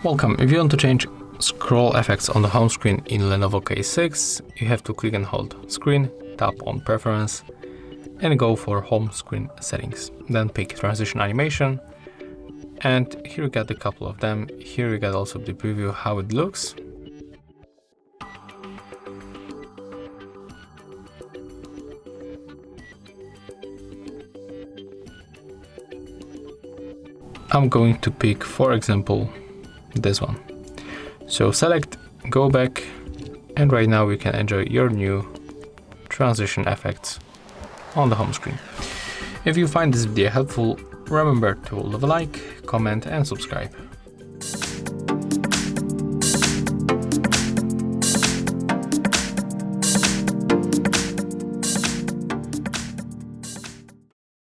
Welcome. If you want to change scroll effects on the home screen in Lenovo K6, you have to click and hold screen, tap on preference, and go for home screen settings. Then pick transition animation, and here you get a couple of them. Here you get also the preview how it looks. I'm going to pick, for example, this one. So select, go back, and right now you can enjoy your new transition effects on the home screen. If you find this video helpful, remember to leave a like, comment and subscribe.